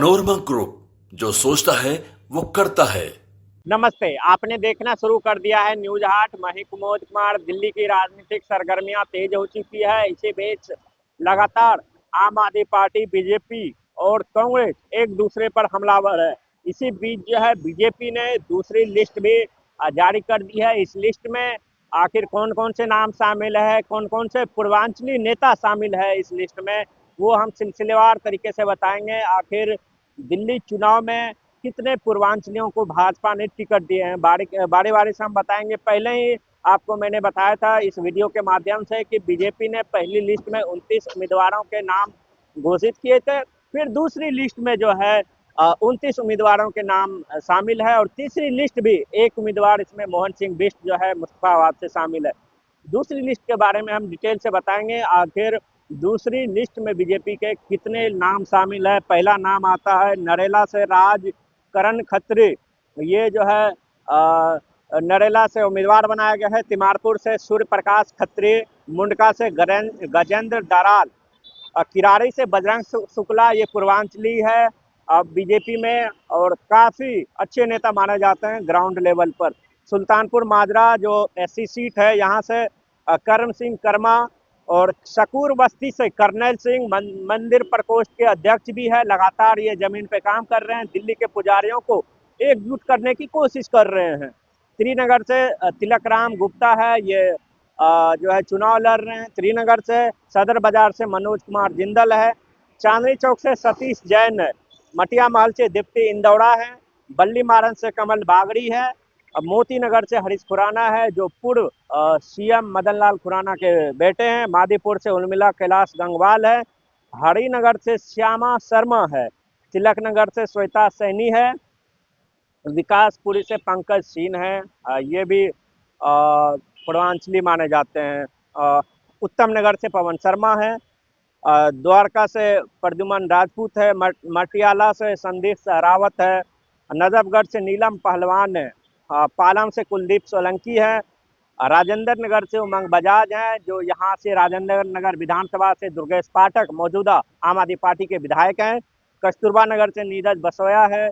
Manorama group, जो सोचता है वो करता है। नमस्ते। आपने देखना शुरू कर दिया है न्यूज हाट। मैं कुमोद कुमार। दिल्ली की राजनीतिक सरगर्मियां तेज हो चुकी है। इसी बीच लगातार आम आदमी पार्टी, बीजेपी और कांग्रेस एक दूसरे पर हमलावर है। इसी बीच जो है बीजेपी ने दूसरी लिस्ट भी जारी कर दी है। इस लिस्ट में आखिर कौन कौन से नाम शामिल है, कौन कौन से पूर्वांचली नेता शामिल है इस लिस्ट में, वो हम सिलसिलेवार तरीके से बताएंगे। आखिर दिल्ली चुनाव में कितने पूर्वांचलियों को भाजपा ने टिकट दिए हैं, बारी बारी से हम बताएंगे। पहले ही आपको मैंने बताया था इस वीडियो के माध्यम से कि बीजेपी ने पहली लिस्ट में 29 उम्मीदवारों के नाम घोषित किए थे। फिर दूसरी लिस्ट में जो है 29 उम्मीदवारों के नाम शामिल है, और तीसरी लिस्ट भी एक उम्मीदवार इसमें मोहन सिंह बिष्ट जो है मुस्तफाबाद से शामिल है। दूसरी लिस्ट के बारे में हम डिटेल से बताएंगे। आखिर दूसरी लिस्ट में बीजेपी के कितने नाम शामिल है। पहला नाम आता है नरेला से राज करण खत्री। ये जो है नरेला से उम्मीदवार बनाया गया है। तिमारपुर से सूर्य प्रकाश खत्री, मुंडका से गजेंद्र डराल, किरारी से बजरंग शुक्ला। ये पूर्वांचली है अब बीजेपी में, और काफी अच्छे नेता माने जाते हैं ग्राउंड लेवल पर। सुल्तानपुर माजरा जो एससी सीट है, यहाँ से कर्म सिंह कर्मा, और शकूर बस्ती से कर्नल सिंह मंदिर प्रकोष्ठ के अध्यक्ष भी है। लगातार ये जमीन पे काम कर रहे हैं, दिल्ली के पुजारियों को एकजुट करने की कोशिश कर रहे हैं। श्रीनगर से तिलक राम गुप्ता है, ये जो है चुनाव लड़ रहे हैं। श्रीनगर से सदर बाजार से मनोज कुमार जिंदल है। चांदनी चौक से सतीश जैन है। मटिया महल से दीप्ति इंदौड़ा है। बल्ली मारन से कमल बागड़ी है। मोती नगर से हरीश खुराना है, जो पूर्व सीएम मदन लाल खुराना के बेटे हैं। मादीपुर से उर्मिला कैलाश गंगवाल है। हरिनगर से श्यामा शर्मा है। तिलक नगर से श्वेता सैनी है। विकासपुरी से पंकज सिंह है, ये भी पूर्वांचली माने जाते हैं। उत्तम नगर से पवन शर्मा है। द्वारका से प्रद्युमन राजपूत है। मटियाला से संदीप सहरावत है। नजफगढ़ से नीलम पहलवान है। पालम से कुलदीप सोलंकी है। राजेंद्र नगर से उमंग बजाज है, जो यहाँ से राजेंद्र नगर विधानसभा से दुर्गेश पाठक मौजूदा आम आदमी पार्टी के विधायक हैं। कस्तूरबा नगर से नीरज बसोया है।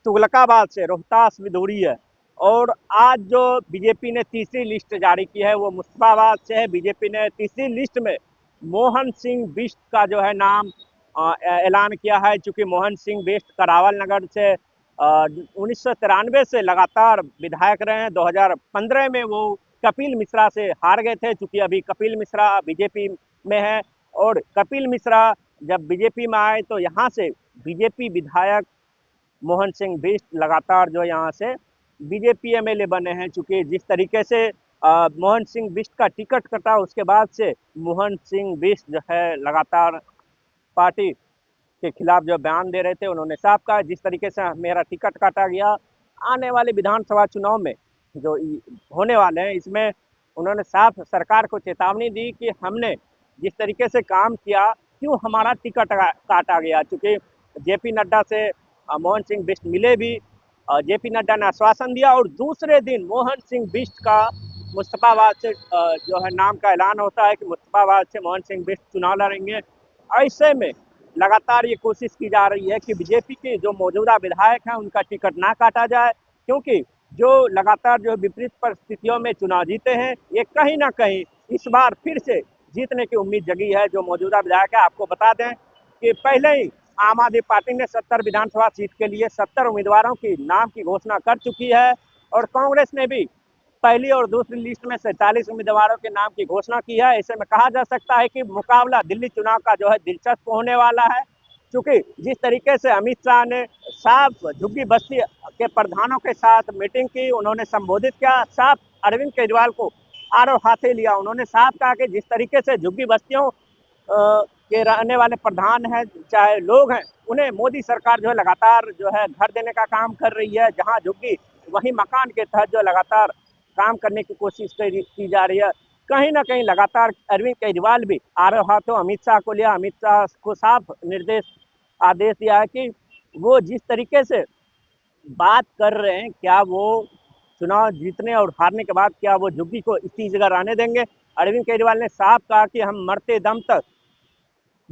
तुगलकाबाद से रोहतास विधूरी है। और आज जो बीजेपी ने तीसरी लिस्ट जारी की है वो मुस्तफाबाद से है। बीजेपी ने तीसरी लिस्ट में मोहन सिंह बिष्ट का जो है नाम ऐलान किया है। चूंकि मोहन सिंह बिष्ट करावल नगर से 1993 से लगातार विधायक रहे हैं। 2015 में वो कपिल मिश्रा से हार गए थे। चूंकि अभी कपिल मिश्रा बीजेपी में है, और कपिल मिश्रा जब बीजेपी में आए तो यहाँ से बीजेपी विधायक मोहन सिंह बिष्ट लगातार जो यहाँ से बीजेपी एमएलए बने हैं। चूंकि जिस तरीके से मोहन सिंह बिष्ट का टिकट कटा, उसके बाद से मोहन सिंह बिष्ट जो है लगातार पार्टी के खिलाफ जो बयान दे रहे थे, उन्होंने साफ कहा जिस तरीके से मेरा टिकट काटा गया, आने वाले विधानसभा चुनाव में जो होने वाले हैं, इसमें उन्होंने साफ सरकार को चेतावनी दी कि हमने जिस तरीके से काम किया, क्यों हमारा टिकट काटा गया। चूंकि जेपी नड्डा से मोहन सिंह बिष्ट मिले भी, जेपी नड्डा ने आश्वासन दिया, और दूसरे दिन मोहन सिंह बिष्ट का मुस्तफाबाद से जो है नाम का ऐलान होता है कि मुस्तफाबाद से मोहन सिंह बिष्ट चुनाव लड़ेंगे। ऐसे में लगातार ये कोशिश की जा रही है कि बीजेपी के जो मौजूदा विधायक हैं उनका टिकट ना काटा जाए, क्योंकि जो लगातार जो विपरीत परिस्थितियों में चुनाव जीते हैं, ये कहीं ना कहीं इस बार फिर से जीतने की उम्मीद जगी है जो मौजूदा विधायक है। आपको बता दें कि पहले ही आम आदमी पार्टी ने 70 विधानसभा सीट के लिए 70 उम्मीदवारों की नाम की घोषणा कर चुकी है, और कांग्रेस ने भी पहली और दूसरी लिस्ट में 47 उम्मीदवारों के नाम की घोषणा की है। ऐसे में कहा जा सकता है कि मुकाबला दिल्ली चुनाव का जो है दिलचस्प होने वाला है। क्योंकि जिस तरीके से अमित शाह ने साफ झुग्गी बस्ती के प्रधानों के साथ मीटिंग की, उन्होंने संबोधित किया, साफ अरविंद केजरीवाल को आड़ो हाथे लिया। उन्होंने साफ कहा कि जिस तरीके से झुग्गी बस्तियों के रहने वाले प्रधान हैं, चाहे लोग हैं, उन्हें मोदी सरकार जो है लगातार जो है घर देने का काम कर रही है। जहां झुग्गी वहीं मकान के तहत जो लगातार काम करने की कोशिश की जा रही है। कहीं ना कहीं लगातार अरविंद केजरीवाल भी आड़े हाथों अमित शाह को लिया। अमित शाह को साफ आदेश दिया है कि वो जिस तरीके से बात कर रहे हैं, क्या वो चुनाव जीतने और हारने के बाद क्या वो झुग्गी को इसी जगह रहने देंगे। अरविंद केजरीवाल ने साफ कहा कि हम मरते दम तक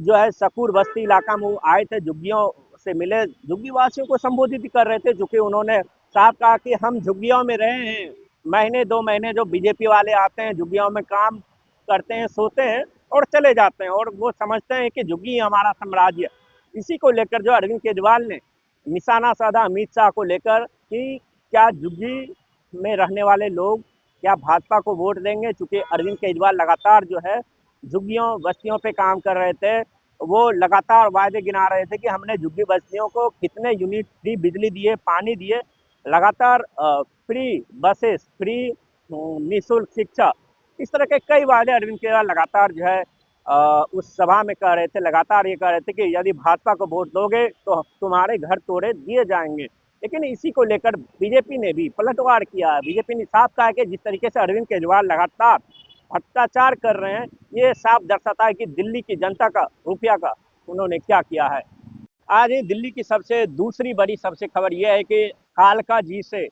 जो है सकूर बस्ती इलाका में वो आए थे, झुग्गियों से मिले, झुग्गी वासियों को संबोधित कर रहे थे, चूंकि उन्होंने साफ कहा कि हम झुग्गियों में रहे हैं, महीने 2 महीने जो बीजेपी वाले आते हैं झुग्गियों में काम करते हैं, सोते हैं और चले जाते हैं, और वो समझते हैं कि झुग्गी हमारा साम्राज्य। इसी को लेकर जो अरविंद केजरीवाल ने निशाना साधा अमित शाह को लेकर कि क्या झुग्गी में रहने वाले लोग क्या भाजपा को वोट देंगे, चूंकि अरविंद केजरीवाल लगातार जो है झुग्गियों बस्तियों पे काम कर रहे थे। वो लगातार वायदे गिना रहे थे कि हमने झुग्गी बस्तियों को कितने यूनिट फ्री बिजली दिए, पानी दिए, लगातार फ्री बसेस, फ्री निःशुल्क शिक्षा, इस तरह के कई वादे अरविंद केजरीवाल लगातार जो है उस सभा में कह रहे थे। लगातार ये कह रहे थे कि यदि भाजपा को वोट दोगे तो तुम्हारे घर तोड़े दिए जाएंगे। लेकिन इसी को लेकर बीजेपी ने भी पलटवार किया है। बीजेपी ने साफ कहा है कि जिस तरीके से अरविंद केजरीवाल लगातार भ्रष्टाचार कर रहे हैं, ये साफ दर्शाता है कि दिल्ली की जनता का रुपया का उन्होंने क्या किया है। आज ही दिल्ली की सबसे दूसरी बड़ी सबसे खबर यह है कि कालका जी से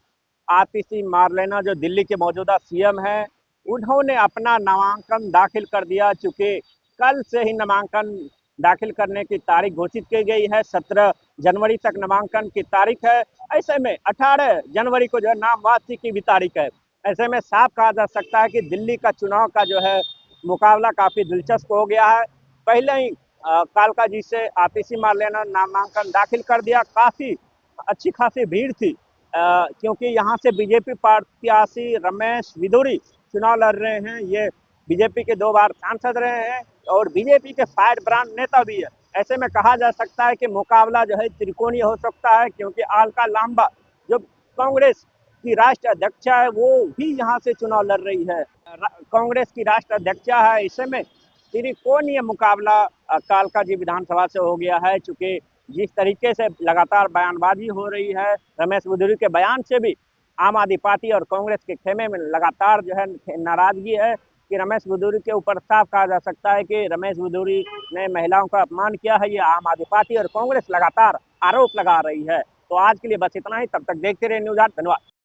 आतिशी मारलेना जो दिल्ली के मौजूदा सीएम हैं, उन्होंने अपना नामांकन दाखिल कर दिया। चूंकि कल से ही नामांकन दाखिल करने की तारीख घोषित की गई है, 17 जनवरी तक नामांकन की तारीख है। ऐसे में 18 जनवरी को जो है नाम वापसी की भी तारीख है। ऐसे में साफ कहा जा सकता है कि दिल्ली का चुनाव का जो है मुकाबला काफी दिलचस्प हो गया है। पहले ही कालका जी से आतिशी मारलेना नामांकन दाखिल कर दिया। काफी अच्छी खासी भीड़ थी, क्योंकि यहाँ से बीजेपी प्रत्याशी रमेश बिधूरी चुनाव लड़ रहे हैं। ये बीजेपी के 2 बार सांसद रहे हैं और बीजेपी के फायर ब्रांड नेता भी है। ऐसे में कहा जा सकता है कि मुकाबला जो है त्रिकोणीय हो सकता है, क्योंकि अलका लांबा जो कांग्रेस की राष्ट्रीय अध्यक्षा है वो भी यहाँ से चुनाव लड़ रही है, कांग्रेस की राष्ट्रीय अध्यक्षा है। ऐसे में त्रिकोणीय मुकाबला कालका जी विधानसभा से हो गया है। चूंकि जिस तरीके से लगातार बयानबाजी हो रही है, रमेश बिधूरी के बयान से भी आम आदमी पार्टी और कांग्रेस के खेमे में लगातार जो है नाराजगी है कि रमेश बिधूरी के ऊपर साफ कहा जा सकता है कि रमेश बिधूरी ने महिलाओं का अपमान किया है। ये आम आदमी पार्टी और कांग्रेस लगातार आरोप लगा रही है। तो आज के लिए बस इतना ही, तब तक देखते रहे न्यूज़ 8। धन्यवाद।